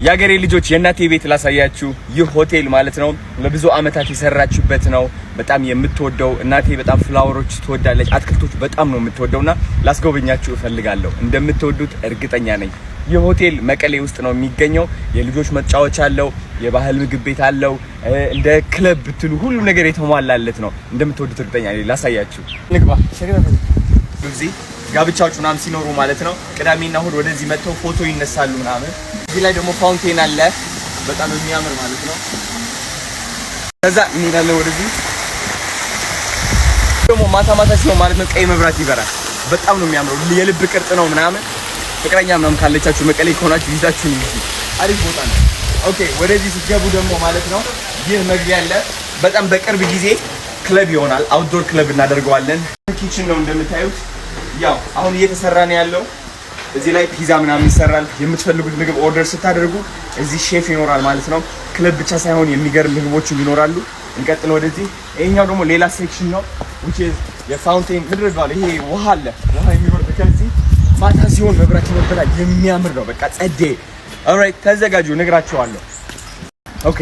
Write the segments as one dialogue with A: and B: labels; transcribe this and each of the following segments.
A: ያገሬ ልጆች የእናቴ ቤት ላሳያችሁ። ይህ ሆቴል ማለት ነው ለብዙ አመታት የሰራችበት ነው። በጣም የምትወደው እናቴ በጣም ፍላወሮች ትወዳለች፣ አትክልቶች በጣም ነው የምትወደውና ላስጎበኛችሁ እፈልጋለሁ። እንደምትወዱት እርግጠኛ ነኝ። ይህ ሆቴል መቀሌ ውስጥ ነው የሚገኘው። የልጆች መጫወቻ አለው፣ የባህል ምግብ ቤት አለው፣ እንደ ክለብ ብትሉ ሁሉ ነገር የተሟላለት ነው። እንደምትወዱት እርግጠኛ ነኝ። ላሳያችሁ ንግባ። እዚህ ጋብቻዎች ምናምን ሲኖሩ ማለት ነው ቅዳሜና እሁድ ወደዚህ መጥተው ፎቶ ይነሳሉ ምናምን። እዚህ ላይ ደግሞ ፋውንቴን አለ በጣም የሚያምር ማለት ነው። ከዛ እንሄዳለን ወደዚህ ደግሞ ማታ ሲሆን ማለት ነው ቀይ መብራት ይበራል። በጣም ነው የሚያምረው። የልብ ቅርጽ ነው ምናምን። ፍቅረኛ ምናምን ካለቻችሁ መቀሌ ከሆናችሁ ይዛችሁ እንጂ አሪፍ ቦታ ነው። ኦኬ ወደዚህ ስትገቡ ደግሞ ማለት ነው ይህ መግቢያ አለ። በጣም በቅርብ ጊዜ ክለብ ይሆናል። አውትዶር ክለብ እናደርገዋለን። ኪችን ነው እንደምታዩት። ያው አሁን እየተሰራ ነው ያለው። እዚህ ላይ ፒዛ ምናምን ይሰራል። የምትፈልጉት ምግብ ኦርደር ስታደርጉ እዚህ ሼፍ ይኖራል ማለት ነው። ክለብ ብቻ ሳይሆን የሚገርም ምግቦችም ይኖራሉ። እንቀጥል ወደዚህ። ይሄኛው ደግሞ ሌላ ሴክሽን ነው which is የፋውንቴን ምድርባል። ይሄ ውሃ አለ። ውሃ የሚወርድ ከዚህ ማታ ሲሆን መብራት ይወርዳል። የሚያምር ነው። በቃ ጸዴ። ኦልራይት ተዘጋጁ፣ ነግራችኋለሁ። ኦኬ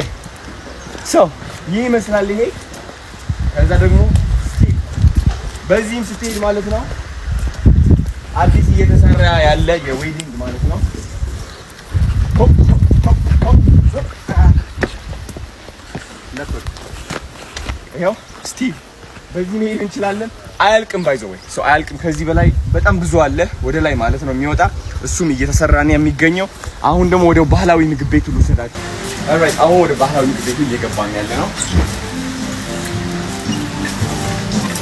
A: ሶ ይህ ይመስላል ይሄ። ከዛ ደግሞ በዚህም ስትሄድ ማለት ነው አዲስ እየተሰራ ያለ የዌዲንግ ማለት ነው። ይሄው ስቲቭ በዚህ መሄድ እንችላለን። አያልቅም ባይዘው ወይ ሶ አያልቅም። ከዚህ በላይ በጣም ብዙ አለ ወደ ላይ ማለት ነው የሚወጣ። እሱም እየተሰራ ነው የሚገኘው። አሁን ደግሞ ወደ ባህላዊ ምግብ ቤቱ ልውሰዳችሁ። ኦልራይት አሁን ወደ ባህላዊ ምግብ ቤቱ እየገባን ያለ ነው።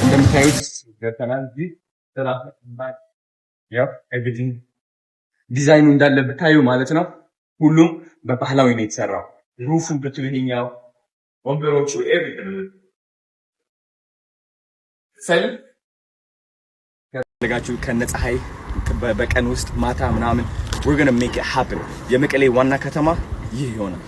A: እንደምታዩት ገተናል። እዚህ ያው ኤቭሪቲንግ ዲዛይኑ እንዳለ ብታዩ ማለት ነው ሁሉም በባህላዊ ነው የተሰራው። ሩፉ በትልኛው ወንበሮቹ ኤቭሪቲንግ ሰልም ከለጋችሁ ከነፀሐይ በቀን ውስጥ ማታ ምናምን we're going to make it happen። የመቀሌ ዋና ከተማ ይህ ይሆናል።